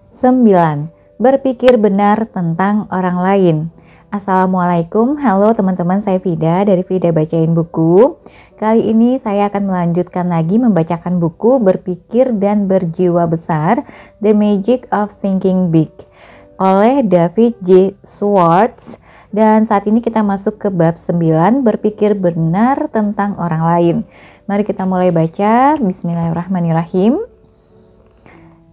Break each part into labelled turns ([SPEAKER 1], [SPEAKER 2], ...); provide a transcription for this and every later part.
[SPEAKER 1] 9. Berpikir benar tentang orang lain. Assalamualaikum, halo teman-teman, saya Vida dari Vida Bacain Buku. Kali ini saya akan melanjutkan lagi membacakan buku Berpikir dan Berjiwa Besar, The Magic of Thinking Big oleh David J. Schwartz. Dan saat ini kita masuk ke bab 9, berpikir benar tentang orang lain. Mari kita mulai baca. Bismillahirrahmanirrahim.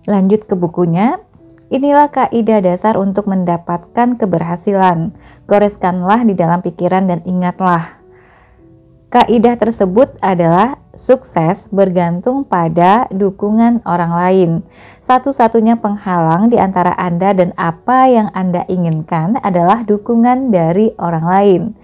[SPEAKER 1] Lanjut ke bukunya. Inilah kaidah dasar untuk mendapatkan keberhasilan. Goreskanlah di dalam pikiran dan ingatlah. Kaidah tersebut adalah sukses bergantung pada dukungan orang lain. Satu-satunya penghalang di antara Anda dan apa yang Anda inginkan adalah dukungan dari orang lain.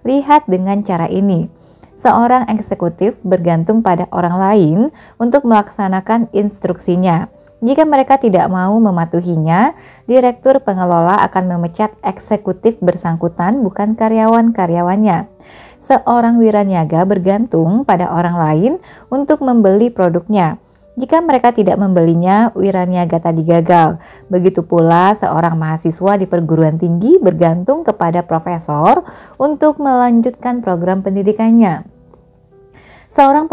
[SPEAKER 1] Lihat dengan cara ini. Seorang eksekutif bergantung pada orang lain untuk melaksanakan instruksinya. Jika mereka tidak mau mematuhinya, direktur pengelola akan memecat eksekutif bersangkutan, bukan karyawan-karyawannya. Seorang wiraniaga bergantung pada orang lain untuk membeli produknya. Jika mereka tidak membelinya, wiraniaga tadi gagal. Begitu pula seorang mahasiswa di perguruan tinggi bergantung kepada profesor untuk melanjutkan program pendidikannya. Seorang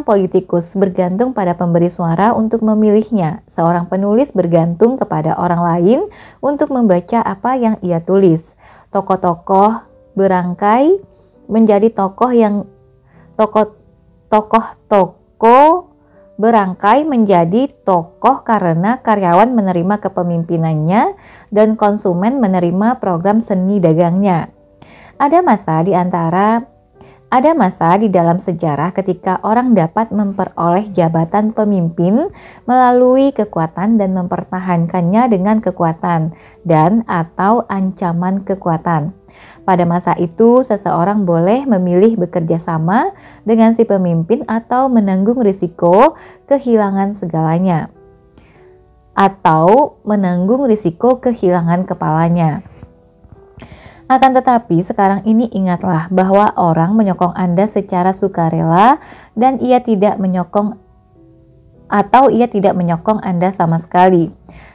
[SPEAKER 1] politikus bergantung pada pemberi suara untuk memilihnya. Seorang penulis bergantung kepada orang lain untuk membaca apa yang ia tulis. Tokoh-tokoh berangkai menjadi tokoh berangkai menjadi tokoh karena karyawan menerima kepemimpinannya dan konsumen menerima program seni dagangnya. Ada masa di dalam sejarah ketika orang dapat memperoleh jabatan pemimpin melalui kekuatan dan mempertahankannya dengan kekuatan dan atau ancaman kekuatan. Pada masa itu, seseorang boleh memilih bekerja sama dengan si pemimpin atau menanggung risiko kehilangan segalanya, atau menanggung risiko kehilangan kepalanya. Akan tetapi sekarang ini ingatlah bahwa orang menyokong Anda secara sukarela dan ia tidak menyokong Anda sama sekali.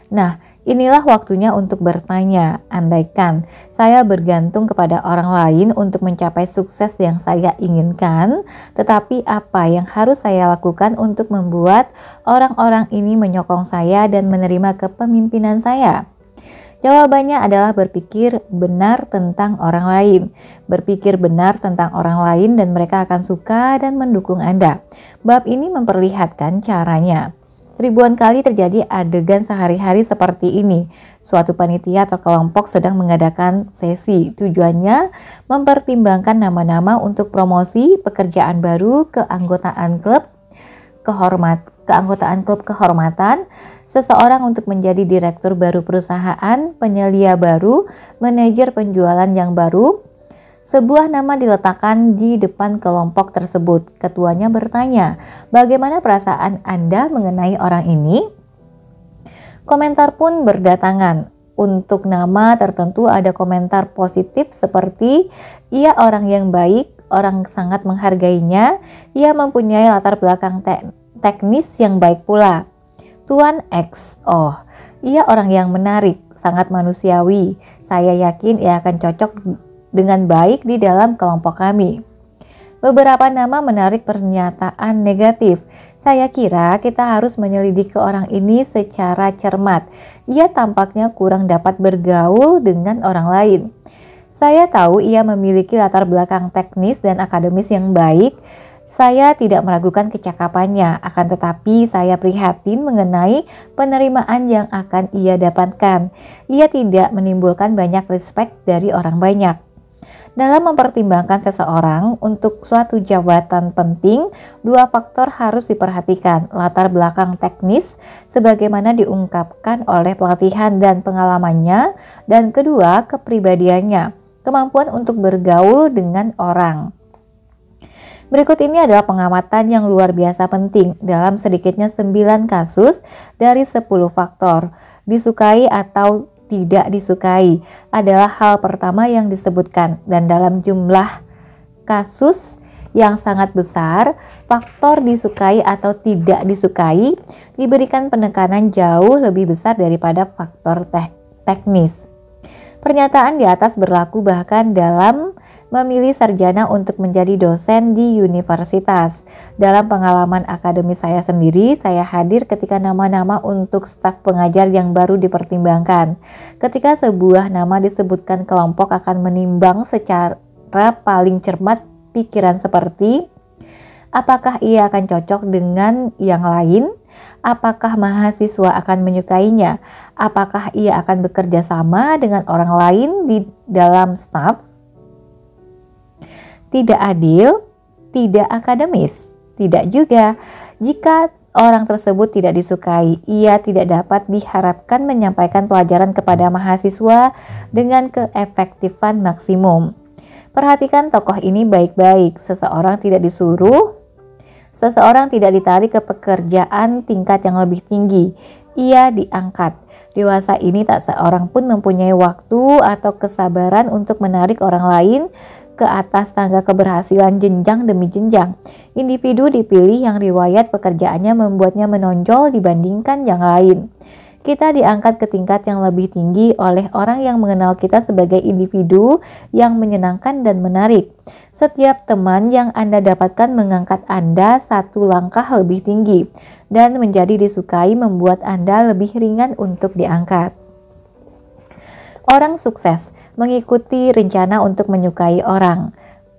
[SPEAKER 1] Nah, inilah waktunya untuk bertanya, andaikan saya bergantung kepada orang lain untuk mencapai sukses yang saya inginkan, tetapi apa yang harus saya lakukan untuk membuat orang-orang ini menyokong saya dan menerima kepemimpinan saya? Jawabannya adalah berpikir benar tentang orang lain. Berpikir benar tentang orang lain dan mereka akan suka dan mendukung Anda. Bab ini memperlihatkan caranya. Ribuan kali terjadi adegan sehari-hari seperti ini. Suatu panitia atau kelompok sedang mengadakan sesi. Tujuannya mempertimbangkan nama-nama untuk promosi pekerjaan baru, keanggotaan klub kehormatan, seseorang untuk menjadi direktur baru perusahaan, penyelia baru, manajer penjualan yang baru. Sebuah nama diletakkan di depan kelompok tersebut. Ketuanya bertanya, bagaimana perasaan Anda mengenai orang ini? Komentar pun berdatangan. Untuk nama tertentu ada komentar positif seperti, ia orang yang baik, orang sangat menghargainya, ia mempunyai latar belakang teknis yang baik pula. Tuan X, oh, ia orang yang menarik, sangat manusiawi. Saya yakin ia akan cocok dengan baik di dalam kelompok kami. Beberapa nama menarik pernyataan negatif. Saya kira kita harus menyelidiki orang ini secara cermat. Ia tampaknya kurang dapat bergaul dengan orang lain. Saya tahu ia memiliki latar belakang teknis dan akademis yang baik. Saya tidak meragukan kecakapannya, akan tetapi saya prihatin mengenai penerimaan yang akan ia dapatkan. Ia tidak menimbulkan banyak respek dari orang banyak. Dalam mempertimbangkan seseorang untuk suatu jabatan penting, dua faktor harus diperhatikan. Latar belakang teknis sebagaimana diungkapkan oleh pelatihan dan pengalamannya, dan kedua, kepribadiannya, kemampuan untuk bergaul dengan orang. Berikut ini adalah pengamatan yang luar biasa penting dalam sedikitnya 9 kasus dari 10 faktor. Disukai atau tidak disukai adalah hal pertama yang disebutkan, dan dalam jumlah kasus yang sangat besar, faktor disukai atau tidak disukai diberikan penekanan jauh lebih besar daripada faktor teknis. Pernyataan di atas berlaku bahkan dalam memilih sarjana untuk menjadi dosen di universitas. Dalam pengalaman akademis saya sendiri, saya hadir ketika nama-nama untuk staf pengajar yang baru dipertimbangkan. Ketika sebuah nama disebutkan, kelompok akan menimbang secara paling cermat pikiran seperti apakah ia akan cocok dengan yang lain? Apakah mahasiswa akan menyukainya? Apakah ia akan bekerja sama dengan orang lain di dalam staf? Tidak adil, tidak akademis, tidak juga. Jika orang tersebut tidak disukai, ia tidak dapat diharapkan menyampaikan pelajaran kepada mahasiswa dengan keefektifan maksimum. Perhatikan tokoh ini baik-baik. Seseorang tidak ditarik ke pekerjaan tingkat yang lebih tinggi. Ia diangkat. Dewasa ini tak seorang pun mempunyai waktu atau kesabaran untuk menarik orang lain ke atas tangga keberhasilan jenjang demi jenjang. Individu dipilih yang riwayat pekerjaannya membuatnya menonjol dibandingkan yang lain. Kita diangkat ke tingkat yang lebih tinggi oleh orang yang mengenal kita sebagai individu yang menyenangkan dan menarik. Setiap teman yang Anda dapatkan mengangkat Anda satu langkah lebih tinggi, dan menjadi disukai membuat Anda lebih ringan untuk diangkat. Orang sukses mengikuti rencana untuk menyukai orang.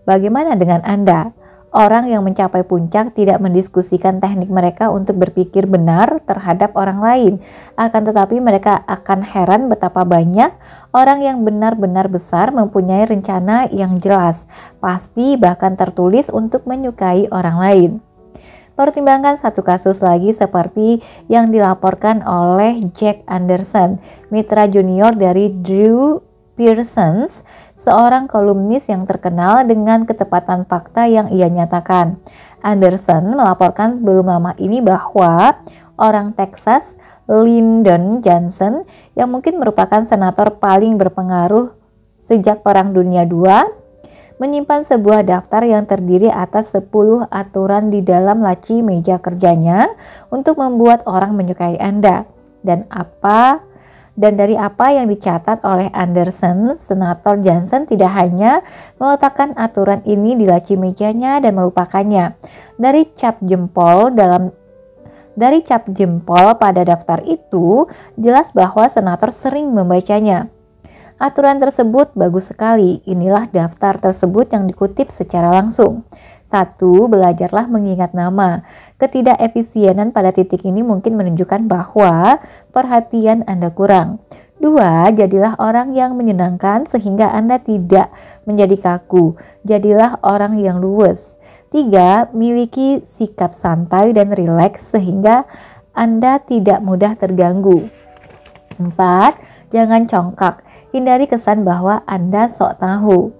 [SPEAKER 1] Bagaimana dengan Anda? Orang yang mencapai puncak tidak mendiskusikan teknik mereka untuk berpikir benar terhadap orang lain. Akan tetapi mereka akan heran betapa banyak orang yang benar-benar besar mempunyai rencana yang jelas, pasti bahkan tertulis untuk menyukai orang lain. Pertimbangkan satu kasus lagi seperti yang dilaporkan oleh Jack Anderson, mitra junior dari Drew Pearson, seorang kolumnis yang terkenal dengan ketepatan fakta yang ia nyatakan. Anderson melaporkan belum lama ini bahwa orang Texas, Lyndon Johnson, yang mungkin merupakan senator paling berpengaruh sejak Perang Dunia II, menyimpan sebuah daftar yang terdiri atas 10 aturan di dalam laci meja kerjanya untuk membuat orang menyukai Anda. Dan dari apa yang dicatat oleh Anderson, Senator Johnson tidak hanya meletakkan aturan ini di laci mejanya dan melupakannya. Dari cap jempol pada daftar itu, jelas bahwa senator sering membacanya. Aturan tersebut bagus sekali. Inilah daftar tersebut yang dikutip secara langsung. 1. Belajarlah mengingat nama. Ketidakefisienan pada titik ini mungkin menunjukkan bahwa perhatian Anda kurang. 2. Jadilah orang yang menyenangkan sehingga Anda tidak menjadi kaku. Jadilah orang yang luwes. 3. Miliki sikap santai dan rileks sehingga Anda tidak mudah terganggu. 4. Jangan congkak. Hindari kesan bahwa Anda sok tahu.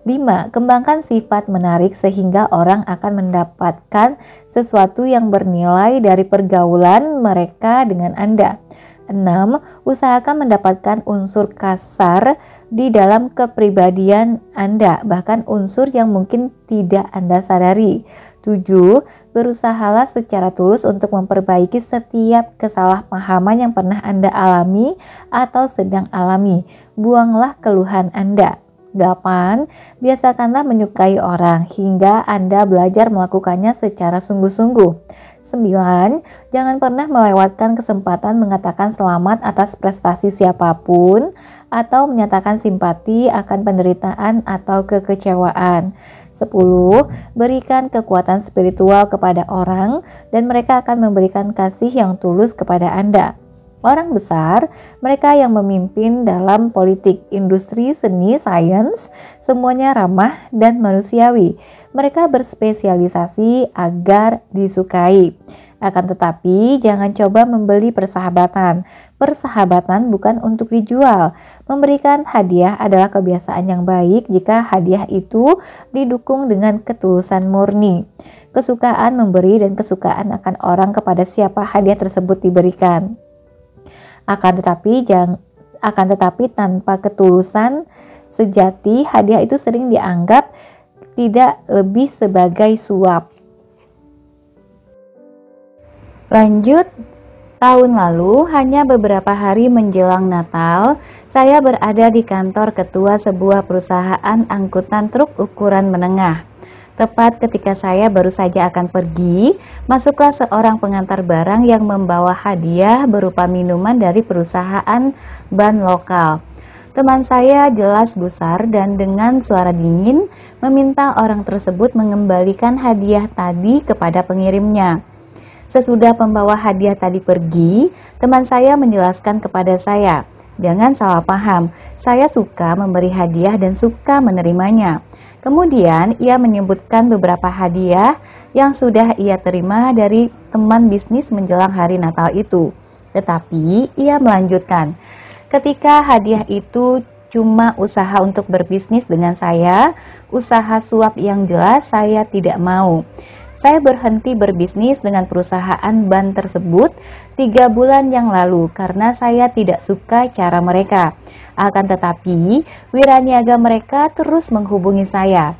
[SPEAKER 1] 5. Kembangkan sifat menarik sehingga orang akan mendapatkan sesuatu yang bernilai dari pergaulan mereka dengan Anda. 6. Usahakan mendapatkan unsur kasar di dalam kepribadian Anda, bahkan unsur yang mungkin tidak Anda sadari. 7. Berusahalah secara tulus untuk memperbaiki setiap kesalahpahaman yang pernah Anda alami atau sedang alami. Buanglah keluhan Anda. 8. Biasakanlah menyukai orang hingga Anda belajar melakukannya secara sungguh-sungguh. 9. Jangan pernah melewatkan kesempatan mengatakan selamat atas prestasi siapapun atau menyatakan simpati akan penderitaan atau kekecewaan. 10. Berikan kekuatan spiritual kepada orang dan mereka akan memberikan kasih yang tulus kepada Anda. Orang besar, mereka yang memimpin dalam politik, industri, seni, sains, semuanya ramah dan manusiawi. Mereka berspesialisasi agar disukai. Akan tetapi, jangan coba membeli persahabatan. Persahabatan bukan untuk dijual. Memberikan hadiah adalah kebiasaan yang baik jika hadiah itu didukung dengan ketulusan murni. Kesukaan memberi dan kesukaan akan orang kepada siapa hadiah tersebut diberikan. Akan tetapi tanpa ketulusan sejati, hadiah itu sering dianggap tidak lebih sebagai suap. Lanjut, tahun lalu, hanya beberapa hari menjelang Natal, saya berada di kantor ketua sebuah perusahaan angkutan truk ukuran menengah. Tepat ketika saya baru saja akan pergi, masuklah seorang pengantar barang yang membawa hadiah berupa minuman dari perusahaan ban lokal. Teman saya jelas gusar dan dengan suara dingin meminta orang tersebut mengembalikan hadiah tadi kepada pengirimnya. Sesudah pembawa hadiah tadi pergi, teman saya menjelaskan kepada saya, "Jangan salah paham, saya suka memberi hadiah dan suka menerimanya." Kemudian ia menyebutkan beberapa hadiah yang sudah ia terima dari teman bisnis menjelang hari Natal itu. Tetapi ia melanjutkan, "Ketika hadiah itu cuma usaha untuk berbisnis dengan saya, usaha suap yang jelas saya tidak mau. Saya berhenti berbisnis dengan perusahaan ban tersebut 3 bulan yang lalu karena saya tidak suka cara mereka. Akan tetapi, wiraniaga mereka terus menghubungi saya.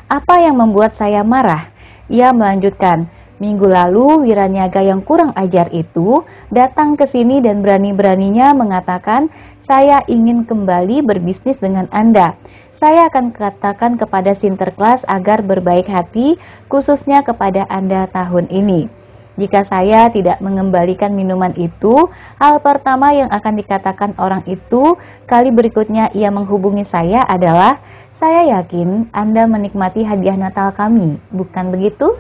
[SPEAKER 1] Apa yang membuat saya marah?" Ia melanjutkan, "Minggu lalu, wiraniaga yang kurang ajar itu datang ke sini dan berani-beraninya mengatakan, 'Saya ingin kembali berbisnis dengan Anda. Saya akan katakan kepada Sinterklas agar berbaik hati, khususnya kepada Anda tahun ini. Jika saya tidak mengembalikan minuman itu, hal pertama yang akan dikatakan orang itu kali berikutnya ia menghubungi saya adalah, 'Saya yakin Anda menikmati hadiah Natal kami, bukan begitu?'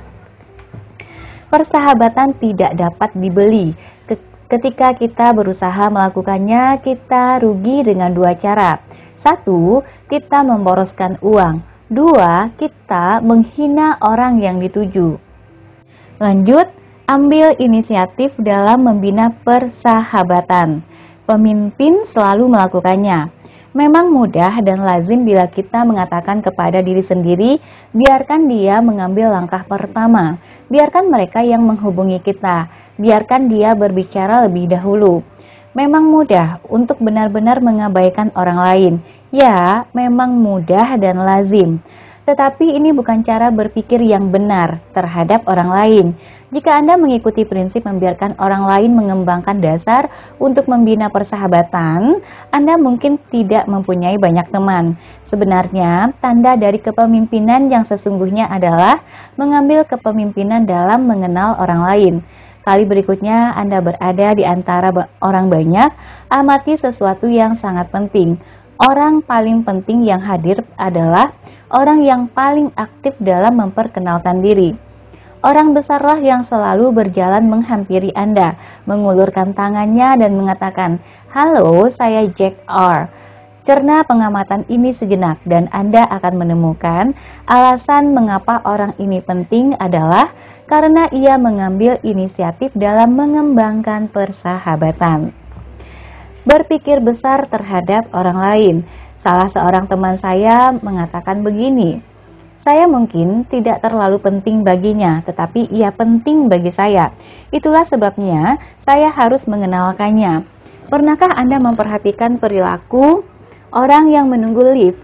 [SPEAKER 1] Persahabatan tidak dapat dibeli. Ketika kita berusaha melakukannya, kita rugi dengan 2 cara. 1. Kita memboroskan uang. 2. Kita menghina orang yang dituju. Lanjut, ambil inisiatif dalam membina persahabatan. Pemimpin selalu melakukannya. Memang mudah dan lazim bila kita mengatakan kepada diri sendiri, biarkan dia mengambil langkah pertama. Biarkan mereka yang menghubungi kita. Biarkan dia berbicara lebih dahulu. Memang mudah untuk benar-benar mengabaikan orang lain. Ya, memang mudah dan lazim. Tetapi ini bukan cara berpikir yang benar terhadap orang lain. Jika Anda mengikuti prinsip membiarkan orang lain mengembangkan dasar untuk membina persahabatan, Anda mungkin tidak mempunyai banyak teman. Sebenarnya, tanda dari kepemimpinan yang sesungguhnya adalah mengambil kepemimpinan dalam mengenal orang lain. Kali berikutnya Anda berada di antara orang banyak, amati sesuatu yang sangat penting. Orang paling penting yang hadir adalah orang yang paling aktif dalam memperkenalkan diri. Orang besarlah yang selalu berjalan menghampiri Anda, mengulurkan tangannya dan mengatakan, "Halo, saya Jack R." Cerna pengamatan ini sejenak dan Anda akan menemukan alasan mengapa orang ini penting adalah karena ia mengambil inisiatif dalam mengembangkan persahabatan. Berpikir besar terhadap orang lain. Salah seorang teman saya mengatakan begini, "Saya mungkin tidak terlalu penting baginya, tetapi ia penting bagi saya. Itulah sebabnya saya harus mengenalkannya." Pernahkah Anda memperhatikan perilaku orang yang menunggu lift?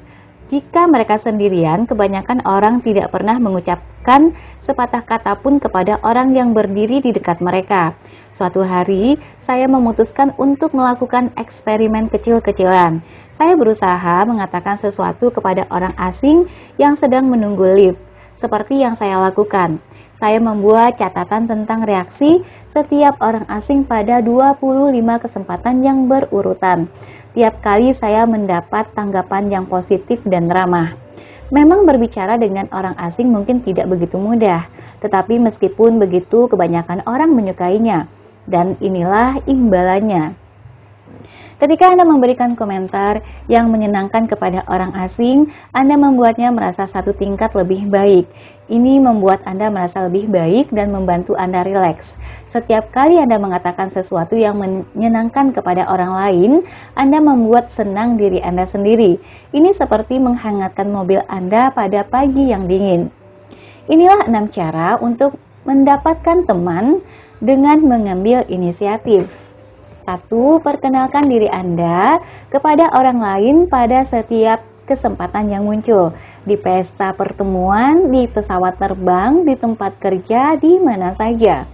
[SPEAKER 1] Jika mereka sendirian, kebanyakan orang tidak pernah mengucapkan sepatah kata pun kepada orang yang berdiri di dekat mereka. Suatu hari, saya memutuskan untuk melakukan eksperimen kecil-kecilan. Saya berusaha mengatakan sesuatu kepada orang asing yang sedang menunggu lift, seperti yang saya lakukan. Saya membuat catatan tentang reaksi setiap orang asing pada 25 kesempatan yang berurutan. Tiap kali saya mendapat tanggapan yang positif dan ramah. Memang berbicara dengan orang asing mungkin tidak begitu mudah, tetapi meskipun begitu kebanyakan orang menyukainya. Dan inilah imbalannya. Ketika Anda memberikan komentar yang menyenangkan kepada orang asing, Anda membuatnya merasa satu tingkat lebih baik. Ini membuat Anda merasa lebih baik dan membantu Anda rileks. Setiap kali Anda mengatakan sesuatu yang menyenangkan kepada orang lain, Anda membuat senang diri Anda sendiri. Ini seperti menghangatkan mobil Anda pada pagi yang dingin. Inilah 6 cara untuk mendapatkan teman dengan mengambil inisiatif. 1. Perkenalkan diri Anda kepada orang lain pada setiap kesempatan yang muncul. di pesta pertemuan, di pesawat terbang, di tempat kerja, di mana saja.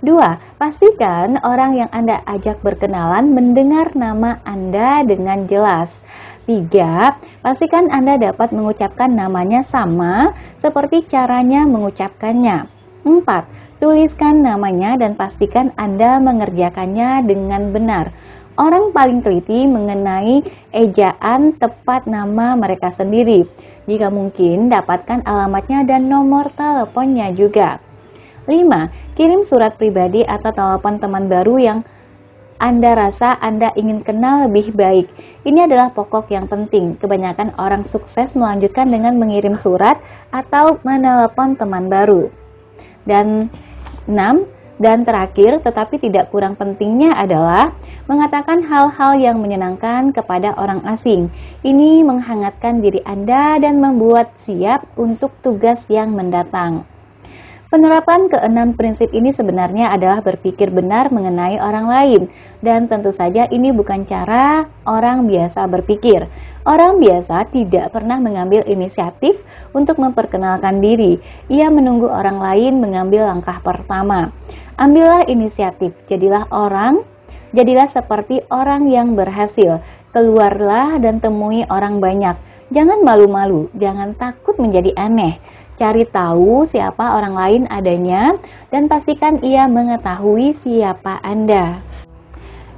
[SPEAKER 1] 2. Pastikan orang yang Anda ajak berkenalan mendengar nama Anda dengan jelas. 3. Pastikan Anda dapat mengucapkan namanya sama seperti caranya mengucapkannya. 4. Tuliskan namanya dan pastikan Anda mengerjakannya dengan benar. Orang paling teliti mengenai ejaan tepat nama mereka sendiri. Jika mungkin, dapatkan alamatnya dan nomor teleponnya juga. 5. Kirim surat pribadi atau telepon teman baru yang Anda rasa Anda ingin kenal lebih baik. Ini adalah pokok yang penting. Kebanyakan orang sukses melanjutkan dengan mengirim surat atau menelepon teman baru. Dan 6. Dan terakhir, tetapi tidak kurang pentingnya adalah mengatakan hal-hal yang menyenangkan kepada orang asing. Ini menghangatkan diri Anda dan membuat siap untuk tugas yang mendatang. Penerapan keenam prinsip ini sebenarnya adalah berpikir benar mengenai orang lain. Dan tentu saja ini bukan cara orang biasa berpikir. Orang biasa tidak pernah mengambil inisiatif untuk memperkenalkan diri. Ia menunggu orang lain mengambil langkah pertama. Ambillah inisiatif, jadilah seperti orang yang berhasil. Keluarlah dan temui orang banyak. Jangan malu-malu, jangan takut menjadi aneh. Cari tahu siapa orang lain adanya dan pastikan ia mengetahui siapa Anda.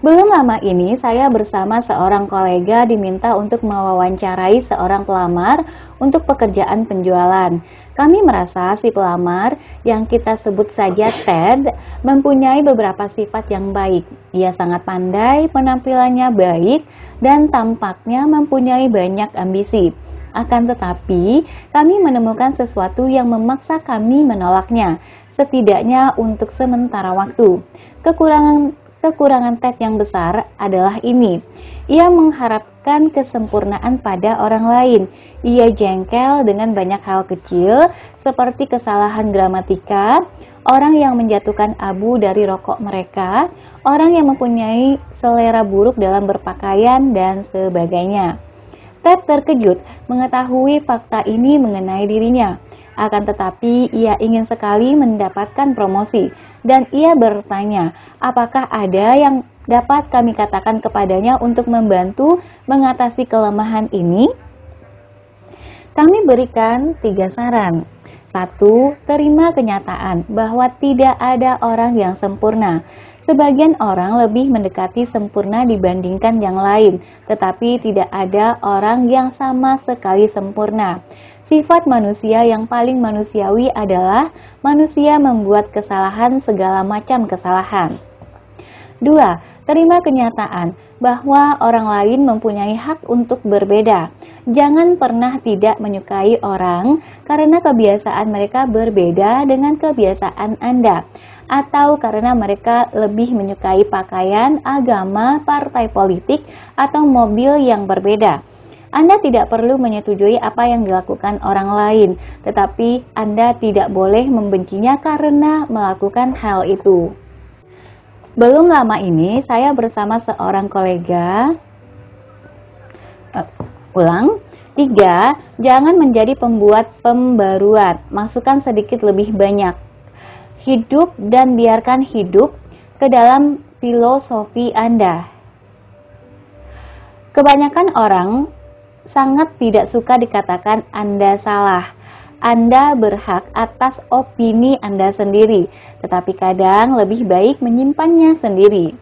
[SPEAKER 1] Belum lama ini saya bersama seorang kolega diminta untuk mewawancarai seorang pelamar untuk pekerjaan penjualan. Kami merasa si pelamar yang kita sebut saja Ted mempunyai beberapa sifat yang baik. Ia sangat pandai, penampilannya baik, dan tampaknya mempunyai banyak ambisi. Akan tetapi, kami menemukan sesuatu yang memaksa kami menolaknya, setidaknya untuk sementara waktu. Kekurangan Ted yang besar adalah ini. Ia mengharapkan kesempurnaan pada orang lain. Ia jengkel dengan banyak hal kecil, seperti kesalahan gramatika, orang yang menjatuhkan abu dari rokok mereka, orang yang mempunyai selera buruk dalam berpakaian, dan sebagainya. Ted terkejut mengetahui fakta ini mengenai dirinya. Akan tetapi, ia ingin sekali mendapatkan promosi, dan ia bertanya, apakah ada yang dapat kami katakan kepadanya untuk membantu mengatasi kelemahan ini? Kami berikan 3 saran. 1. Terima kenyataan bahwa tidak ada orang yang sempurna. Sebagian orang lebih mendekati sempurna dibandingkan yang lain, tetapi tidak ada orang yang sama sekali sempurna. Sifat manusia yang paling manusiawi adalah manusia membuat kesalahan, segala macam kesalahan. 2. Terima kenyataan bahwa orang lain mempunyai hak untuk berbeda. Jangan pernah tidak menyukai orang karena kebiasaan mereka berbeda dengan kebiasaan Anda, atau karena mereka lebih menyukai pakaian, agama, partai politik, atau mobil yang berbeda. Anda tidak perlu menyetujui apa yang dilakukan orang lain, tetapi Anda tidak boleh membencinya karena melakukan hal itu. Belum lama ini, saya bersama seorang kolega. 3. Jangan menjadi pembuat pembaruan. Masukkan sedikit lebih banyak. Hidup dan biarkan hidup ke dalam filosofi Anda. Kebanyakan orang sangat tidak suka dikatakan Anda salah. Anda berhak atas opini Anda sendiri, tetapi kadang lebih baik menyimpannya sendiri.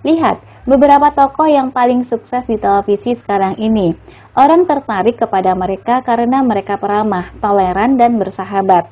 [SPEAKER 1] Lihat, beberapa tokoh yang paling sukses di televisi sekarang ini. Orang tertarik kepada mereka karena mereka peramah, toleran, dan bersahabat.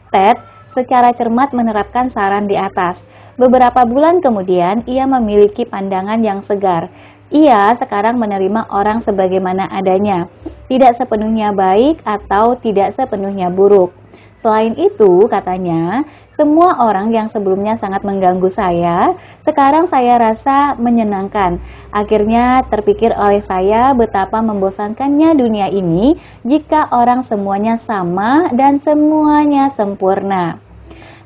[SPEAKER 1] Ted secara cermat menerapkan saran di atas. Beberapa bulan kemudian, ia memiliki pandangan yang segar. Ia sekarang menerima orang sebagaimana adanya, tidak sepenuhnya baik atau tidak sepenuhnya buruk. Selain itu, katanya, semua orang yang sebelumnya sangat mengganggu saya, sekarang saya rasa menyenangkan. Akhirnya terpikir oleh saya betapa membosankannya dunia ini jika orang semuanya sama dan semuanya sempurna.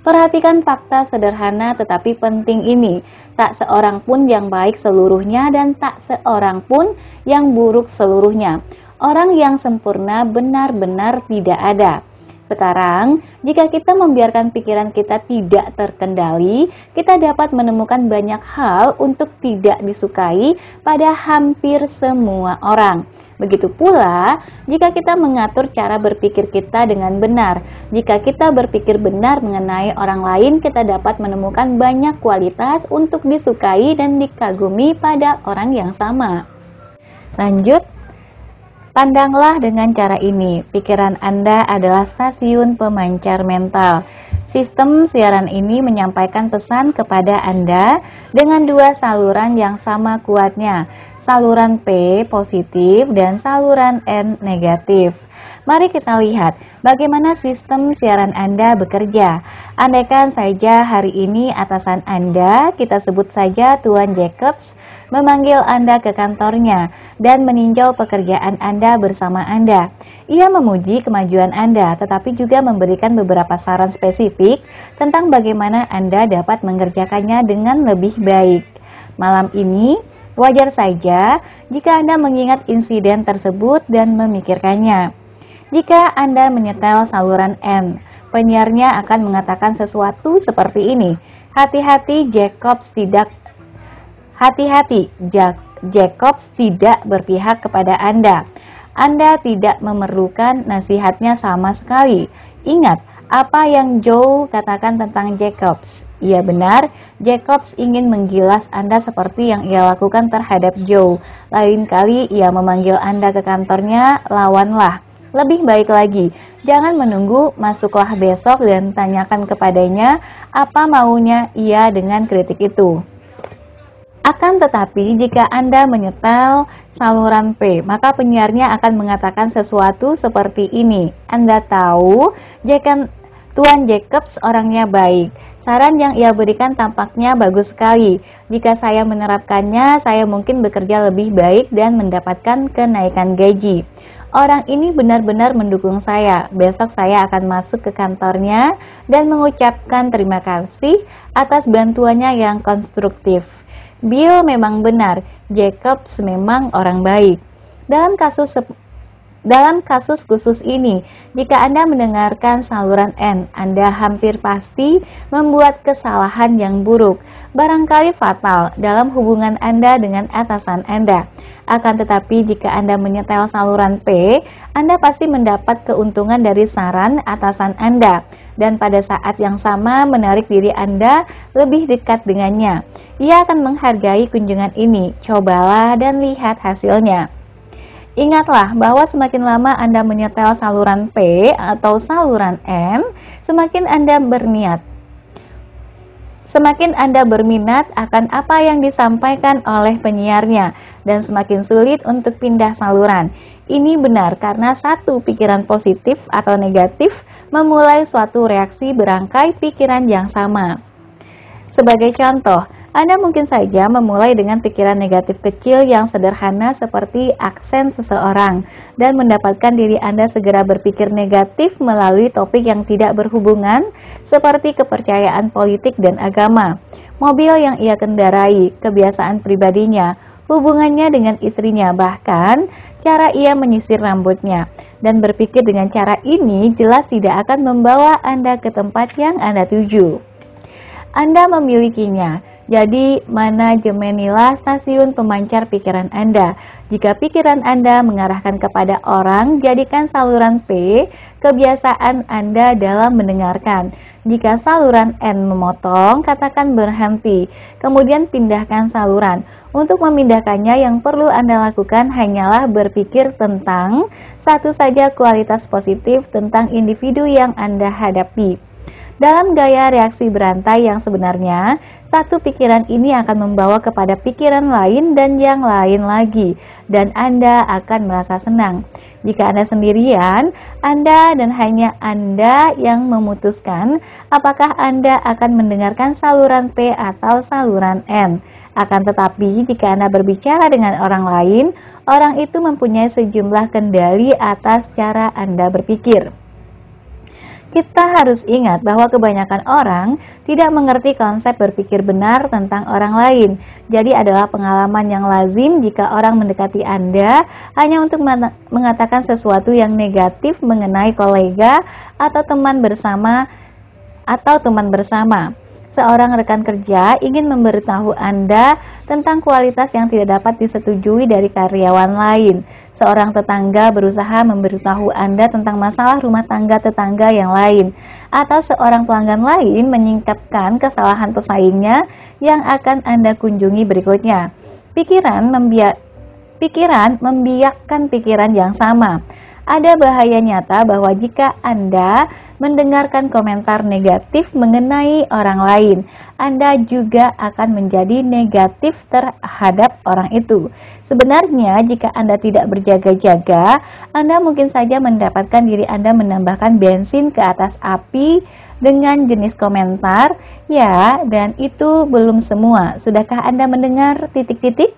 [SPEAKER 1] Perhatikan fakta sederhana tetapi penting ini. Tak seorang pun yang baik seluruhnya dan tak seorang pun yang buruk seluruhnya. Orang yang sempurna benar-benar tidak ada. Sekarang, jika kita membiarkan pikiran kita tidak terkendali, kita dapat menemukan banyak hal untuk tidak disukai pada hampir semua orang. Begitu pula, jika kita mengatur cara berpikir kita dengan benar. Jika kita berpikir benar mengenai orang lain, kita dapat menemukan banyak kualitas untuk disukai dan dikagumi pada orang yang sama. Lanjut. Pandanglah dengan cara ini, pikiran Anda adalah stasiun pemancar mental. Sistem siaran ini menyampaikan pesan kepada Anda dengan dua saluran yang sama kuatnya, saluran P positif dan saluran N negatif. Mari kita lihat bagaimana sistem siaran Anda bekerja. Andaikan saja hari ini atasan Anda, kita sebut saja Tuan Jacobs, memanggil Anda ke kantornya dan meninjau pekerjaan Anda bersama Anda. Ia memuji kemajuan Anda, tetapi juga memberikan beberapa saran spesifik tentang bagaimana Anda dapat mengerjakannya dengan lebih baik. Malam ini, wajar saja jika Anda mengingat insiden tersebut dan memikirkannya. Jika Anda menyetel saluran N, penyiarnya akan mengatakan sesuatu seperti ini. Hati-hati, Jacobs tidak berpihak kepada Anda. Anda tidak memerlukan nasihatnya sama sekali. Ingat, apa yang Joe katakan tentang Jacobs? Ia benar, Jacobs ingin menggilas Anda seperti yang ia lakukan terhadap Joe. Lain kali ia memanggil Anda ke kantornya, lawanlah. Lebih baik lagi, jangan menunggu, masuklah besok dan tanyakan kepadanya apa maunya ia dengan kritik itu. Akan tetapi, jika Anda menyetel saluran P, maka penyiarnya akan mengatakan sesuatu seperti ini. Anda tahu, Tuan Jacobs orangnya baik. Saran yang ia berikan tampaknya bagus sekali. Jika saya menerapkannya, saya mungkin bekerja lebih baik dan mendapatkan kenaikan gaji. Orang ini benar-benar mendukung saya. Besok saya akan masuk ke kantornya dan mengucapkan terima kasih atas bantuannya yang konstruktif. Bill memang benar, Jacobs memang orang baik. Dalam kasus khusus ini, jika Anda mendengarkan saluran N, Anda hampir pasti membuat kesalahan yang buruk, barangkali fatal dalam hubungan Anda dengan atasan Anda. Akan tetapi jika Anda menyetel saluran P, Anda pasti mendapat keuntungan dari saran atasan Anda dan pada saat yang sama menarik diri Anda lebih dekat dengannya. Ia akan menghargai kunjungan ini. Cobalah dan lihat hasilnya. Ingatlah bahwa semakin lama Anda menyetel saluran P atau saluran N, semakin Anda berminat akan apa yang disampaikan oleh penyiarnya dan semakin sulit untuk pindah saluran. Ini benar karena satu pikiran positif atau negatif memulai suatu reaksi berangkai pikiran yang sama. Sebagai contoh, Anda mungkin saja memulai dengan pikiran negatif kecil yang sederhana seperti aksen seseorang dan mendapatkan diri Anda segera berpikir negatif melalui topik yang tidak berhubungan seperti kepercayaan politik dan agama, mobil yang ia kendarai, kebiasaan pribadinya, hubungannya dengan istrinya, bahkan cara ia menyisir rambutnya. Dan berpikir dengan cara ini jelas tidak akan membawa Anda ke tempat yang Anda tuju. Anda memilikinya. Jadi, manajemenilah stasiun pemancar pikiran Anda. Jika pikiran Anda mengarahkan kepada orang, jadikan saluran P kebiasaan Anda dalam mendengarkan. Jika saluran N memotong, katakan berhenti. Kemudian pindahkan saluran. Untuk memindahkannya yang perlu Anda lakukan hanyalah berpikir tentang satu saja kualitas positif tentang individu yang Anda hadapi. Dalam gaya reaksi berantai yang sebenarnya, satu pikiran ini akan membawa kepada pikiran lain dan yang lain lagi, dan Anda akan merasa senang. Jika Anda sendirian, Anda dan hanya Anda yang memutuskan apakah Anda akan mendengarkan saluran P atau saluran N. Akan tetapi, jika Anda berbicara dengan orang lain, orang itu mempunyai sejumlah kendali atas cara Anda berpikir. Kita harus ingat bahwa kebanyakan orang tidak mengerti konsep berpikir benar tentang orang lain. Jadi adalah pengalaman yang lazim jika orang mendekati Anda hanya untuk mengatakan sesuatu yang negatif mengenai kolega atau teman bersama. Seorang rekan kerja ingin memberitahu Anda tentang kualitas yang tidak dapat disetujui dari karyawan lain. Seorang tetangga berusaha memberitahu Anda tentang masalah rumah tangga tetangga yang lain. Atau seorang pelanggan lain menyingkapkan kesalahan pesaingnya yang akan Anda kunjungi berikutnya. Pikiran membiakkan pikiran yang sama. Ada bahaya nyata bahwa jika Anda mendengarkan komentar negatif mengenai orang lain, Anda juga akan menjadi negatif terhadap orang itu. Sebenarnya, jika Anda tidak berjaga-jaga, Anda mungkin saja mendapatkan diri Anda menambahkan bensin ke atas api dengan jenis komentar, ya, dan itu belum semua. Sudahkah Anda mendengar titik-titik?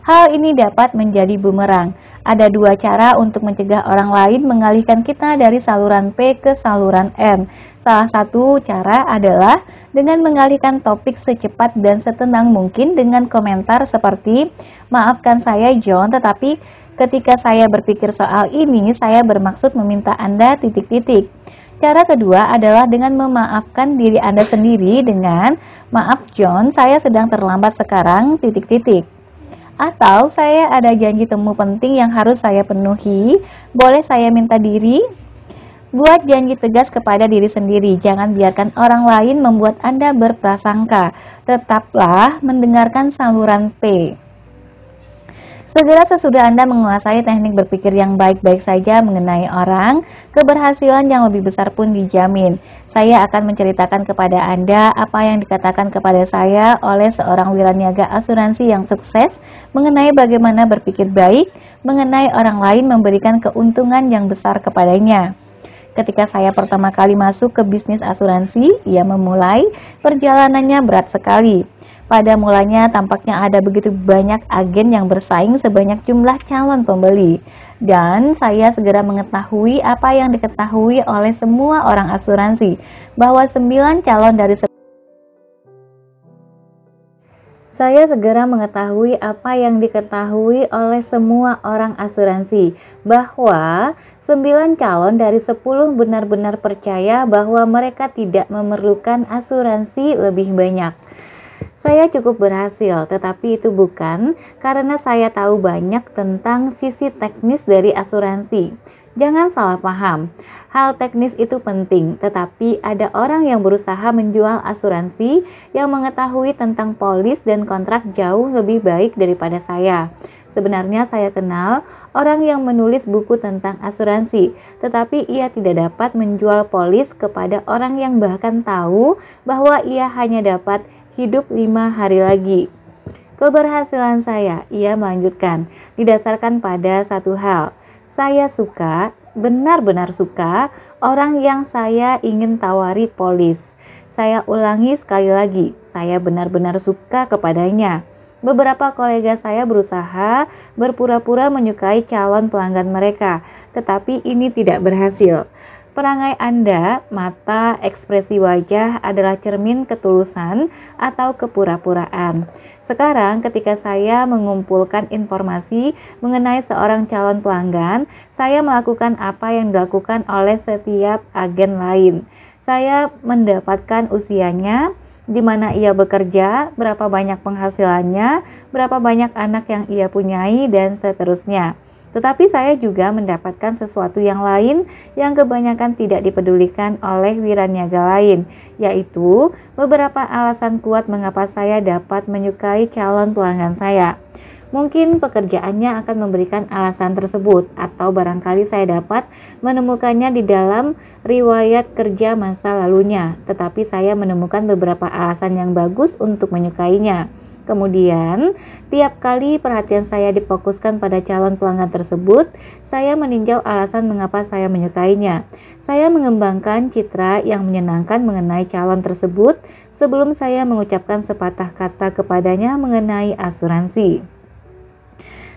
[SPEAKER 1] Hal ini dapat menjadi bumerang. Ada dua cara untuk mencegah orang lain mengalihkan kita dari saluran P ke saluran M. Salah satu cara adalah dengan mengalihkan topik secepat dan setenang mungkin dengan komentar seperti, "Maafkan saya John, tetapi ketika saya berpikir soal ini, saya bermaksud meminta Anda titik-titik." Cara kedua adalah dengan memaafkan diri Anda sendiri dengan, "Maaf John, saya sedang terlambat sekarang, titik-titik." Atau saya ada janji temu penting yang harus saya penuhi, boleh saya minta diri? Buat janji tegas kepada diri sendiri, jangan biarkan orang lain membuat Anda berprasangka. Tetaplah mendengarkan saluran P. Segera sesudah Anda menguasai teknik berpikir yang baik-baik saja mengenai orang, keberhasilan yang lebih besar pun dijamin. Saya akan menceritakan kepada Anda apa yang dikatakan kepada saya oleh seorang wiraniaga asuransi yang sukses mengenai bagaimana berpikir baik, mengenai orang lain memberikan keuntungan yang besar kepadanya. Ketika saya pertama kali masuk ke bisnis asuransi, ia memulai perjalanannya berat sekali. Pada mulanya tampaknya ada begitu banyak agen yang bersaing sebanyak jumlah calon pembeli. Dan saya segera mengetahui apa yang diketahui oleh semua orang asuransi, bahwa 9 calon dari Saya segera mengetahui apa yang diketahui oleh semua orang asuransi, bahwa 9 calon dari 10 benar-benar percaya bahwa mereka tidak memerlukan asuransi lebih banyak. Saya cukup berhasil, tetapi itu bukan karena saya tahu banyak tentang sisi teknis dari asuransi. Jangan salah paham, hal teknis itu penting, tetapi ada orang yang berusaha menjual asuransi yang mengetahui tentang polis dan kontrak jauh lebih baik daripada saya. Sebenarnya saya kenal orang yang menulis buku tentang asuransi, tetapi ia tidak dapat menjual polis kepada orang yang bahkan tahu bahwa ia hanya dapat hidup 5 hari lagi. Keberhasilan saya, ia melanjutkan, didasarkan pada satu hal. Saya suka, benar-benar suka, orang yang saya ingin tawari polis. Saya ulangi sekali lagi, saya benar-benar suka kepadanya. Beberapa kolega saya berusaha berpura-pura menyukai calon pelanggan mereka, tetapi ini tidak berhasil. Perangai Anda, mata, ekspresi wajah adalah cermin ketulusan atau kepura-puraan. Sekarang ketika saya mengumpulkan informasi mengenai seorang calon pelanggan, saya melakukan apa yang dilakukan oleh setiap agen lain. Saya mendapatkan usianya, di mana ia bekerja, berapa banyak penghasilannya, berapa banyak anak yang ia punyai, dan seterusnya. Tetapi saya juga mendapatkan sesuatu yang lain yang kebanyakan tidak dipedulikan oleh wiraniaga lain, yaitu beberapa alasan kuat mengapa saya dapat menyukai calon pelanggan saya. Mungkin pekerjaannya akan memberikan alasan tersebut, atau barangkali saya dapat menemukannya di dalam riwayat kerja masa lalunya, tetapi saya menemukan beberapa alasan yang bagus untuk menyukainya. Kemudian, tiap kali perhatian saya difokuskan pada calon pelanggan tersebut, saya meninjau alasan mengapa saya menyukainya. Saya mengembangkan citra yang menyenangkan mengenai calon tersebut sebelum saya mengucapkan sepatah kata kepadanya mengenai asuransi.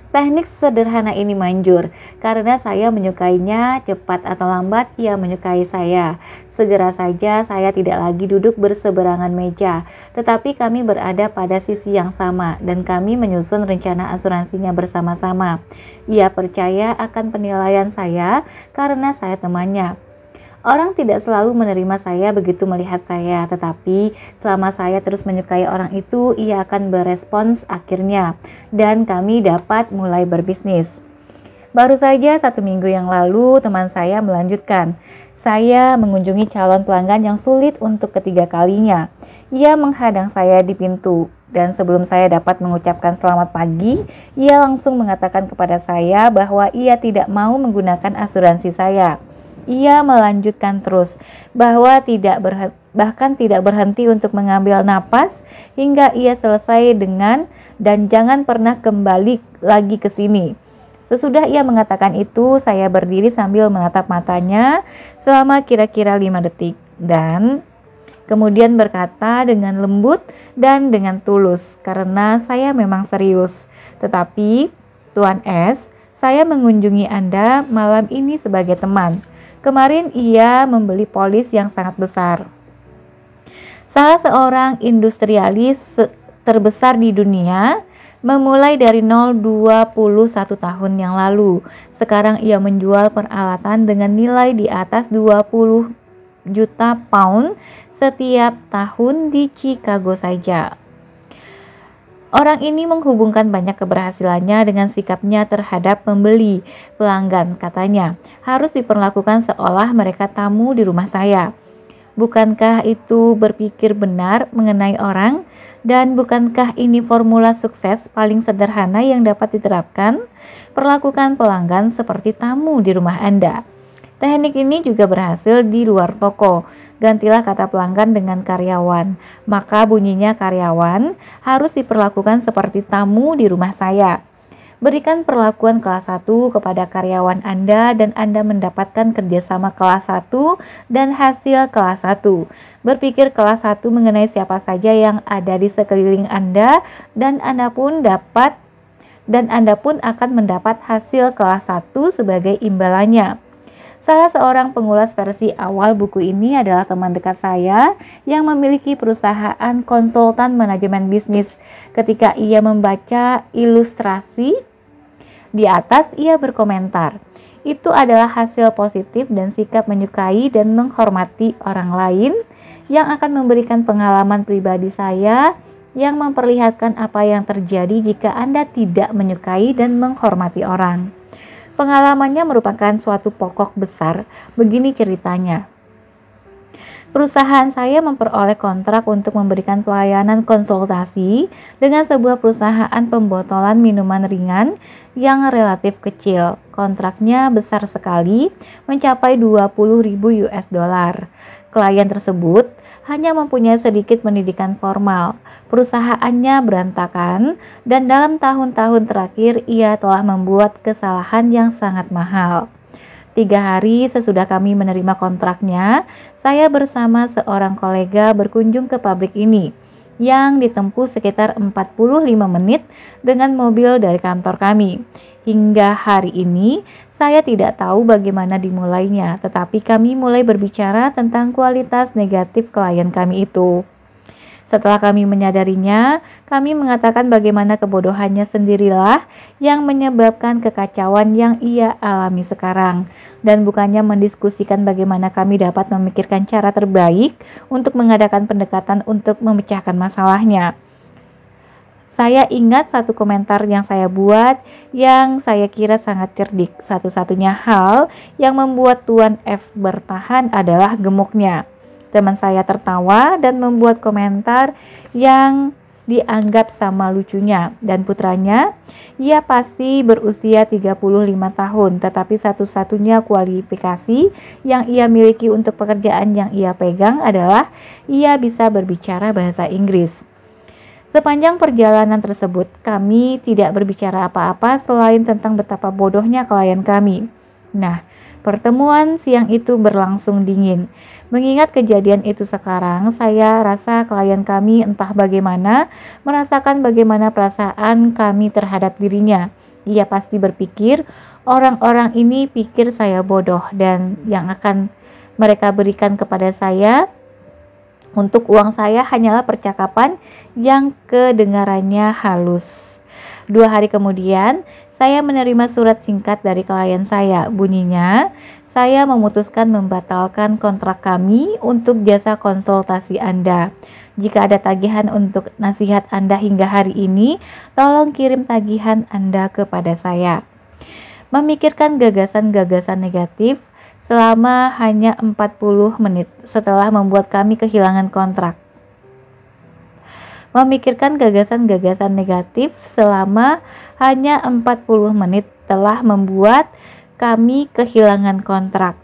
[SPEAKER 1] Teknik sederhana ini manjur karena saya menyukainya. Cepat atau lambat ia menyukai saya. Segera saja saya tidak lagi duduk berseberangan meja, tetapi kami berada pada sisi yang sama dan kami menyusun rencana asuransinya bersama-sama. Ia percaya akan penilaian saya karena saya temannya. Orang tidak selalu menerima saya begitu melihat saya, tetapi selama saya terus menyukai orang itu, ia akan berespons akhirnya, dan kami dapat mulai berbisnis. Baru saja 1 minggu yang lalu, teman saya melanjutkan. Saya mengunjungi calon pelanggan yang sulit untuk ketiga kalinya. Ia menghadang saya di pintu, dan sebelum saya dapat mengucapkan selamat pagi, ia langsung mengatakan kepada saya bahwa ia tidak mau menggunakan asuransi saya. Ia melanjutkan terus bahwa bahkan tidak berhenti untuk mengambil napas hingga ia selesai dengan "dan jangan pernah kembali lagi ke sini." Sesudah ia mengatakan itu, saya berdiri sambil menatap matanya selama kira-kira 5 detik dan kemudian berkata dengan lembut dan dengan tulus, "Karena saya memang serius. Tetapi, Tuan S, saya mengunjungi Anda malam ini sebagai teman. Kemarin ia membeli polis yang sangat besar. Salah seorang industrialis terbesar di dunia, memulai dari nol 21 tahun yang lalu. Sekarang ia menjual peralatan dengan nilai di atas 20 juta pound setiap tahun di Chicago saja." Orang ini menghubungkan banyak keberhasilannya dengan sikapnya terhadap pembeli, pelanggan. Katanya, harus diperlakukan seolah mereka tamu di rumah saya. Bukankah itu berpikir benar mengenai orang? Dan bukankah ini formula sukses paling sederhana yang dapat diterapkan? Perlakukan pelanggan seperti tamu di rumah Anda. Teknik ini juga berhasil di luar toko. Gantilah kata pelanggan dengan karyawan. Maka bunyinya karyawan harus diperlakukan seperti tamu di rumah saya. Berikan perlakuan kelas 1 kepada karyawan Anda dan Anda mendapatkan kerjasama kelas 1 dan hasil kelas 1. Berpikir kelas 1 mengenai siapa saja yang ada di sekeliling Anda dan Anda pun akan mendapat hasil kelas 1 sebagai imbalannya. Salah seorang pengulas versi awal buku ini adalah teman dekat saya yang memiliki perusahaan konsultan manajemen bisnis. Ketika ia membaca ilustrasi di atas, ia berkomentar, "Itu adalah hasil positif dan sikap menyukai dan menghormati orang lain yang akan memberikan pengalaman pribadi saya yang memperlihatkan apa yang terjadi jika Anda tidak menyukai dan menghormati orang." Pengalamannya merupakan suatu pokok besar. Begini ceritanya. Perusahaan saya memperoleh kontrak untuk memberikan pelayanan konsultasi dengan sebuah perusahaan pembotolan minuman ringan yang relatif kecil. Kontraknya besar sekali, mencapai 20.000 US dollar. Klien tersebut hanya mempunyai sedikit pendidikan formal. Perusahaannya berantakan dan dalam tahun-tahun terakhir ia telah membuat kesalahan yang sangat mahal. 3 hari sesudah kami menerima kontraknya, saya bersama seorang kolega berkunjung ke pabrik ini yang ditempuh sekitar 45 menit dengan mobil dari kantor kami. Hingga hari ini, saya tidak tahu bagaimana dimulainya, tetapi kami mulai berbicara tentang kualitas negatif klien kami itu. Setelah kami menyadarinya, kami mengatakan bagaimana kebodohannya sendirilah yang menyebabkan kekacauan yang ia alami sekarang. Dan bukannya mendiskusikan bagaimana kami dapat memikirkan cara terbaik untuk mengadakan pendekatan untuk memecahkan masalahnya. Saya ingat satu komentar yang saya buat yang saya kira sangat cerdik. Satu-satunya hal yang membuat Tuan F bertahan adalah gemuknya. Teman saya tertawa dan membuat komentar yang dianggap sama lucunya. Dan putranya, ia pasti berusia 35 tahun, tetapi satu-satunya kualifikasi yang ia miliki untuk pekerjaan yang ia pegang adalah ia bisa berbicara bahasa Inggris. Sepanjang perjalanan tersebut, kami tidak berbicara apa-apa selain tentang betapa bodohnya klien kami. Nah, pertemuan siang itu berlangsung dingin. Mengingat kejadian itu sekarang, saya rasa klien kami entah bagaimana merasakan bagaimana perasaan kami terhadap dirinya. Ia pasti berpikir, orang-orang ini pikir saya bodoh dan yang akan mereka berikan kepada saya untuk uang saya hanyalah percakapan yang kedengarannya halus. 2 hari kemudian, saya menerima surat singkat dari klien saya. Bunyinya, saya memutuskan membatalkan kontrak kami untuk jasa konsultasi Anda. Jika ada tagihan untuk nasihat Anda hingga hari ini, tolong kirim tagihan Anda kepada saya. Memikirkan gagasan-gagasan negatif selama hanya 40 menit setelah membuat kami kehilangan kontrak. Memikirkan gagasan-gagasan negatif selama hanya 40 menit telah membuat kami kehilangan kontrak.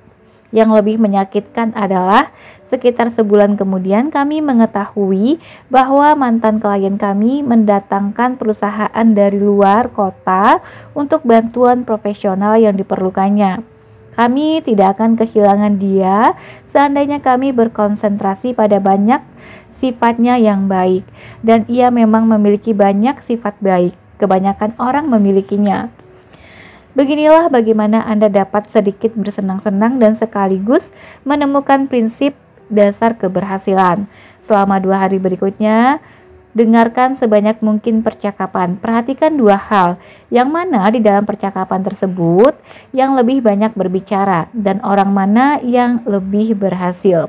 [SPEAKER 1] Yang lebih menyakitkan adalah sekitar sebulan kemudian kami mengetahui bahwa mantan klien kami mendatangkan perusahaan dari luar kota untuk bantuan profesional yang diperlukannya. Kami tidak akan kehilangan dia seandainya kami berkonsentrasi pada banyak sifatnya yang baik. Dan ia memang memiliki banyak sifat baik. Kebanyakan orang memilikinya. Beginilah bagaimana Anda dapat sedikit bersenang-senang dan sekaligus menemukan prinsip dasar keberhasilan. Selama 2 hari berikutnya, dengarkan sebanyak mungkin percakapan. Perhatikan 2 hal, yang mana di dalam percakapan tersebut yang lebih banyak berbicara dan orang mana yang lebih berhasil.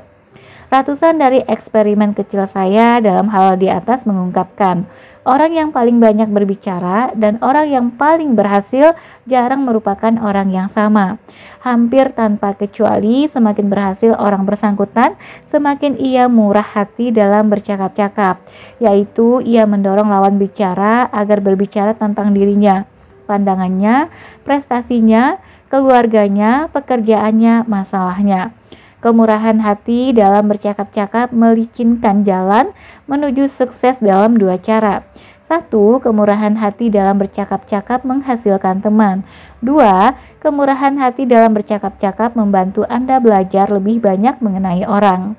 [SPEAKER 1] Ratusan dari eksperimen kecil saya dalam hal di atas mengungkapkan, orang yang paling banyak berbicara dan orang yang paling berhasil jarang merupakan orang yang sama. Hampir tanpa kecuali, semakin berhasil orang bersangkutan, semakin ia murah hati dalam bercakap-cakap, yaitu ia mendorong lawan bicara agar berbicara tentang dirinya, pandangannya, prestasinya, keluarganya, pekerjaannya, masalahnya. Kemurahan hati dalam bercakap-cakap melicinkan jalan menuju sukses dalam 2 cara. 1. Kemurahan hati dalam bercakap-cakap menghasilkan teman. 2. Kemurahan hati dalam bercakap-cakap membantu Anda belajar lebih banyak mengenai orang.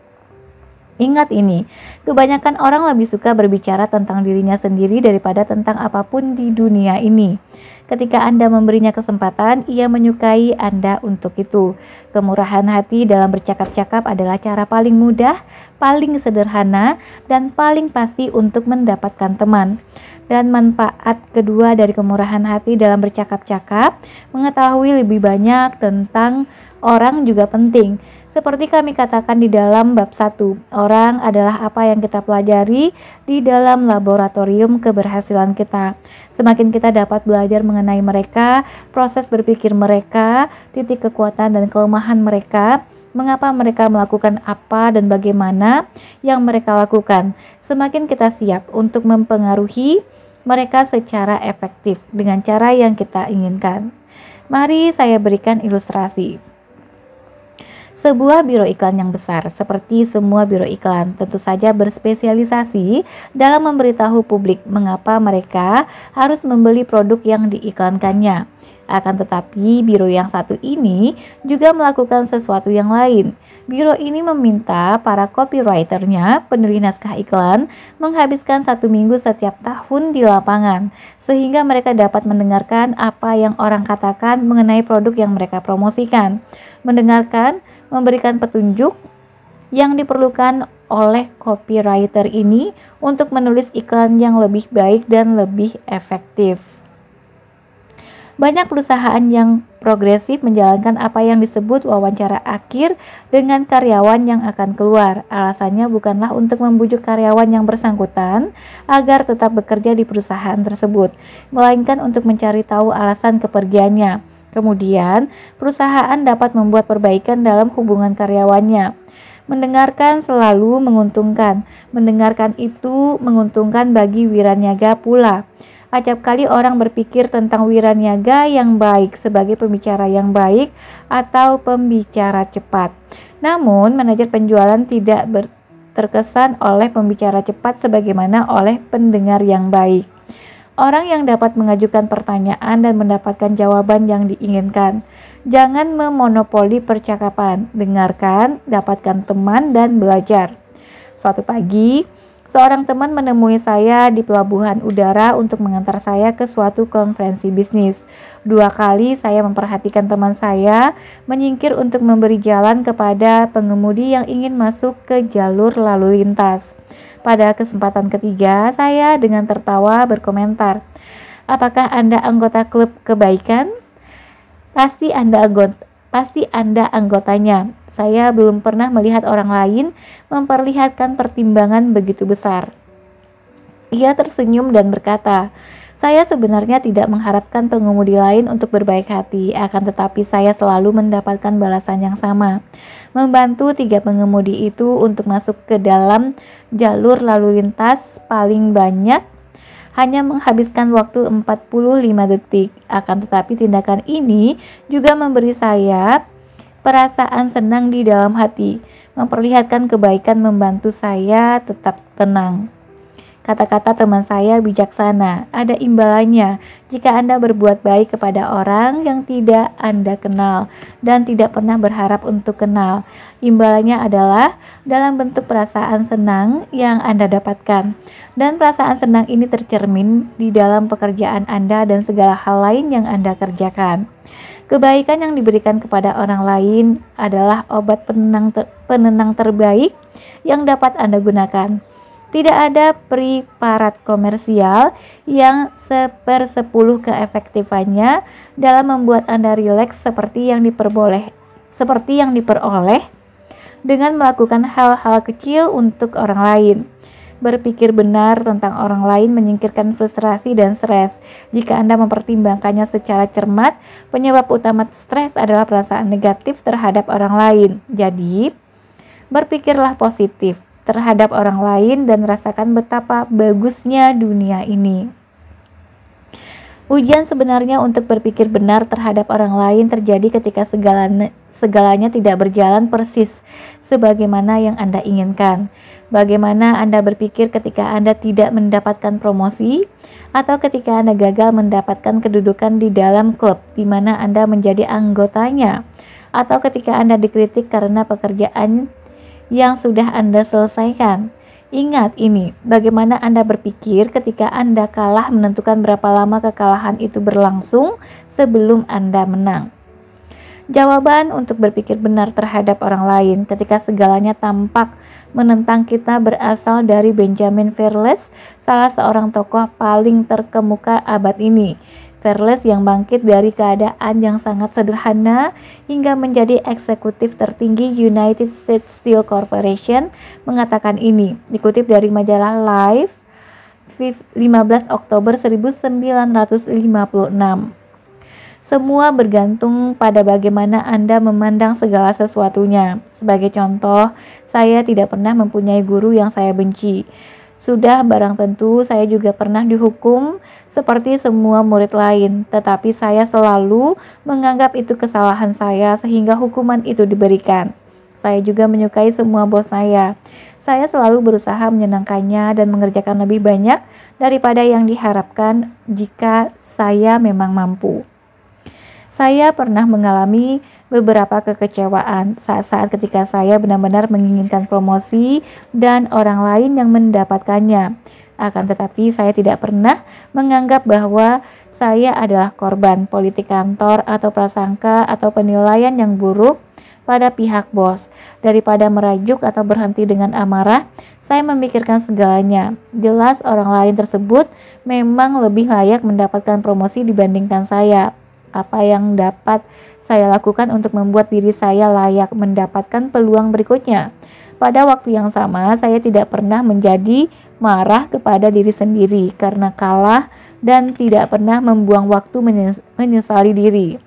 [SPEAKER 1] Ingat ini, kebanyakan orang lebih suka berbicara tentang dirinya sendiri daripada tentang apapun di dunia ini. Ketika Anda memberinya kesempatan, ia menyukai Anda untuk itu. Kemurahan hati dalam bercakap-cakap adalah cara paling mudah, paling sederhana, dan paling pasti untuk mendapatkan teman. Dan manfaat kedua dari kemurahan hati dalam bercakap-cakap, mengetahui lebih banyak tentang orang juga penting. Seperti kami katakan di dalam bab 1, orang adalah apa yang kita pelajari di dalam laboratorium keberhasilan kita. Semakin kita dapat belajar mengenai mereka, proses berpikir mereka, titik kekuatan dan kelemahan mereka, mengapa mereka melakukan apa dan bagaimana yang mereka lakukan, semakin kita siap untuk mempengaruhi mereka secara efektif dengan cara yang kita inginkan. Mari saya berikan ilustrasi. Sebuah biro iklan yang besar, seperti semua biro iklan, tentu saja berspesialisasi dalam memberitahu publik mengapa mereka harus membeli produk yang diiklankannya. Akan tetapi, biro yang satu ini juga melakukan sesuatu yang lain. Biro ini meminta para copywriternya, penulis naskah iklan, menghabiskan 1 minggu setiap tahun di lapangan, sehingga mereka dapat mendengarkan apa yang orang katakan mengenai produk yang mereka promosikan. Mendengarkan, memberikan petunjuk yang diperlukan oleh copywriter ini untuk menulis iklan yang lebih baik dan lebih efektif. Banyak perusahaan yang progresif menjalankan apa yang disebut wawancara akhir dengan karyawan yang akan keluar. Alasannya bukanlah untuk membujuk karyawan yang bersangkutan agar tetap bekerja di perusahaan tersebut, melainkan untuk mencari tahu alasan kepergiannya. Kemudian, perusahaan dapat membuat perbaikan dalam hubungan karyawannya. Mendengarkan selalu menguntungkan. Mendengarkan itu menguntungkan bagi wiraniaga pula. Acap kali orang berpikir tentang wiraniaga yang baik sebagai pembicara yang baik atau pembicara cepat. Namun, manajer penjualan tidak terkesan oleh pembicara cepat sebagaimana oleh pendengar yang baik. Orang yang dapat mengajukan pertanyaan dan mendapatkan jawaban yang diinginkan. Jangan memonopoli percakapan. Dengarkan, dapatkan teman, dan belajar. Suatu pagi, Seorang teman menemui saya di pelabuhan udara untuk mengantar saya ke suatu konferensi bisnis. 2 kali saya memperhatikan teman saya menyingkir untuk memberi jalan kepada pengemudi yang ingin masuk ke jalur lalu lintas. Pada kesempatan ketiga, saya dengan tertawa berkomentar, "Apakah Anda anggota klub kebaikan? Pasti Anda anggotanya. Saya belum pernah melihat orang lain memperlihatkan pertimbangan begitu besar." Ia tersenyum dan berkata, "Saya sebenarnya tidak mengharapkan pengemudi lain untuk berbaik hati, akan tetapi saya selalu mendapatkan balasan yang sama. Membantu 3 pengemudi itu untuk masuk ke dalam jalur lalu lintas paling banyak hanya menghabiskan waktu 45 detik. Akan tetapi tindakan ini juga memberi saya perasaan senang di dalam hati, memperlihatkan kebaikan membantu saya tetap tenang." Kata-kata teman saya bijaksana, ada imbalannya jika Anda berbuat baik kepada orang yang tidak Anda kenal dan tidak pernah berharap untuk kenal. Imbalannya adalah dalam bentuk perasaan senang yang Anda dapatkan. Dan perasaan senang ini tercermin di dalam pekerjaan Anda dan segala hal lain yang Anda kerjakan. Kebaikan yang diberikan kepada orang lain adalah obat penenang terbaik yang dapat Anda gunakan. Tidak ada preparat komersial yang 1/10 keefektifannya dalam membuat Anda rileks seperti yang diperoleh dengan melakukan hal-hal kecil untuk orang lain. Berpikir benar tentang orang lain menyingkirkan frustrasi dan stres. Jika Anda mempertimbangkannya secara cermat, penyebab utama stres adalah perasaan negatif terhadap orang lain. Jadi, berpikirlah positif terhadap orang lain dan rasakan betapa bagusnya dunia ini. Ujian sebenarnya untuk berpikir benar terhadap orang lain terjadi ketika segalanya tidak berjalan persis sebagaimana yang Anda inginkan. Bagaimana Anda berpikir ketika Anda tidak mendapatkan promosi atau ketika Anda gagal mendapatkan kedudukan di dalam klub di mana Anda menjadi anggotanya, atau ketika Anda dikritik karena pekerjaan yang sudah Anda selesaikan. Ingat ini, bagaimana Anda berpikir ketika Anda kalah, menentukan berapa lama kekalahan itu berlangsung sebelum Anda menang. Jawaban untuk berpikir benar terhadap orang lain ketika segalanya tampak menentang kita berasal dari Benjamin Verles, salah seorang tokoh paling terkemuka abad ini. Verles yang bangkit dari keadaan yang sangat sederhana hingga menjadi eksekutif tertinggi United States Steel Corporation mengatakan ini, dikutip dari majalah Life 15 Oktober 1956. Semua bergantung pada bagaimana Anda memandang segala sesuatunya. Sebagai contoh, saya tidak pernah mempunyai guru yang saya benci. Sudah barang tentu saya juga pernah dihukum seperti semua murid lain, tetapi saya selalu menganggap itu kesalahan saya sehingga hukuman itu diberikan. Saya juga menyukai semua bos saya. Saya selalu berusaha menyenangkannya dan mengerjakan lebih banyak daripada yang diharapkan jika saya memang mampu. Saya pernah mengalami beberapa kekecewaan saat-saat ketika saya benar-benar menginginkan promosi dan orang lain yang mendapatkannya. Akan tetapi saya tidak pernah menganggap bahwa saya adalah korban politik kantor atau prasangka atau penilaian yang buruk pada pihak bos. Daripada merajuk atau berhenti dengan amarah, saya memikirkan segalanya. Jelas orang lain tersebut memang lebih layak mendapatkan promosi dibandingkan saya. Apa yang dapat saya lakukan untuk membuat diri saya layak mendapatkan peluang berikutnya? Pada waktu yang sama, saya tidak pernah menjadi marah kepada diri sendiri karena kalah dan tidak pernah membuang waktu menyesali diri.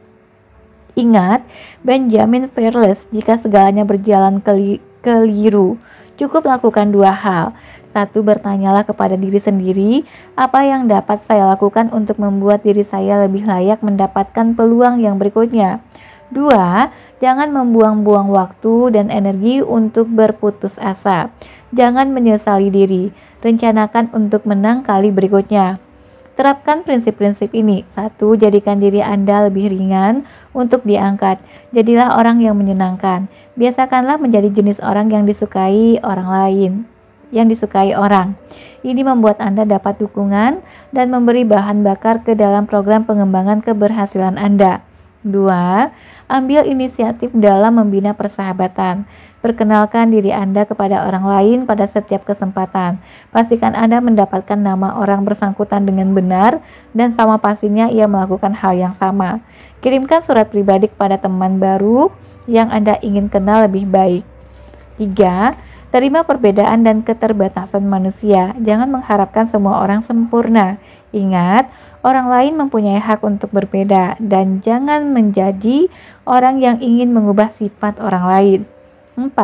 [SPEAKER 1] Ingat Benjamin Verles, jika segalanya berjalan keliru, cukup lakukan 2 hal. 1. Bertanyalah kepada diri sendiri, apa yang dapat saya lakukan untuk membuat diri saya lebih layak mendapatkan peluang yang berikutnya. 2. Jangan membuang-buang waktu dan energi untuk berputus asa. Jangan menyesali diri. Rencanakan untuk menang kali berikutnya. Terapkan prinsip-prinsip ini. 1. Jadikan diri Anda lebih ringan untuk diangkat. Jadilah orang yang menyenangkan. Biasakanlah menjadi jenis orang yang disukai orang lain. yang disukai orang. Ini membuat Anda dapat dukungan dan memberi bahan bakar ke dalam program pengembangan keberhasilan Anda. 2. Ambil inisiatif dalam membina persahabatan. Perkenalkan diri Anda kepada orang lain pada setiap kesempatan. Pastikan Anda mendapatkan nama orang bersangkutan dengan benar dan sama pastinya ia melakukan hal yang sama. Kirimkan surat pribadi kepada teman baru yang Anda ingin kenal lebih baik. 3. Terima perbedaan dan keterbatasan manusia. Jangan mengharapkan semua orang sempurna. Ingat, orang lain mempunyai hak untuk berbeda dan jangan menjadi orang yang ingin mengubah sifat orang lain. 4.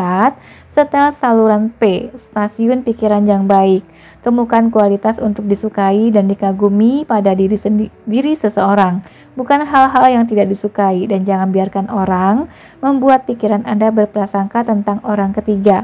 [SPEAKER 1] Setel saluran P, stasiun pikiran yang baik. Temukan kualitas untuk disukai dan dikagumi pada diri seseorang, bukan hal-hal yang tidak disukai, dan jangan biarkan orang membuat pikiran Anda berprasangka tentang orang ketiga.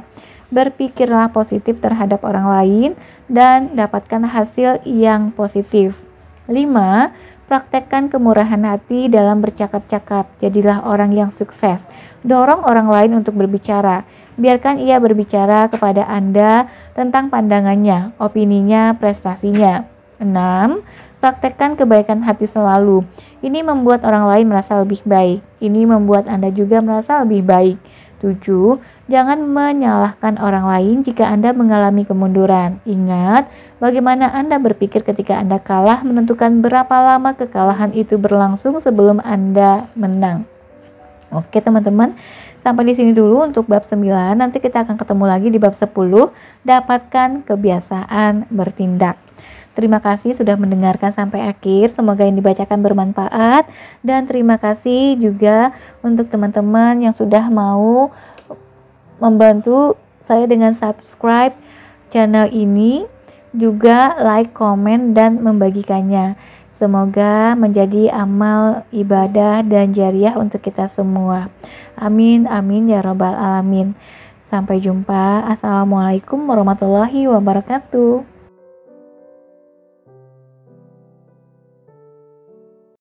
[SPEAKER 1] Berpikirlah positif terhadap orang lain dan dapatkan hasil yang positif. 5. Praktekkan kemurahan hati dalam bercakap-cakap. Jadilah orang yang sukses. Dorong orang lain untuk berbicara. Biarkan ia berbicara kepada Anda tentang pandangannya, opininya, prestasinya. 6. Praktekkan kebaikan hati selalu. Ini membuat orang lain merasa lebih baik. Ini membuat Anda juga merasa lebih baik. 7. Jangan menyalahkan orang lain jika Anda mengalami kemunduran. Ingat, bagaimana Anda berpikir ketika Anda kalah menentukan berapa lama kekalahan itu berlangsung sebelum Anda menang. Oke teman-teman, sampai di sini dulu untuk bab 9. Nanti kita akan ketemu lagi di bab 10. Dapatkan kebiasaan bertindak. Terima kasih sudah mendengarkan sampai akhir. Semoga yang dibacakan bermanfaat. Dan terima kasih juga untuk teman-teman yang sudah mau membantu saya dengan subscribe channel ini, juga like, komen, dan membagikannya. Semoga menjadi amal ibadah dan jariah untuk kita semua. Amin, amin ya robbal alamin. Sampai jumpa. Assalamualaikum warahmatullahi wabarakatuh.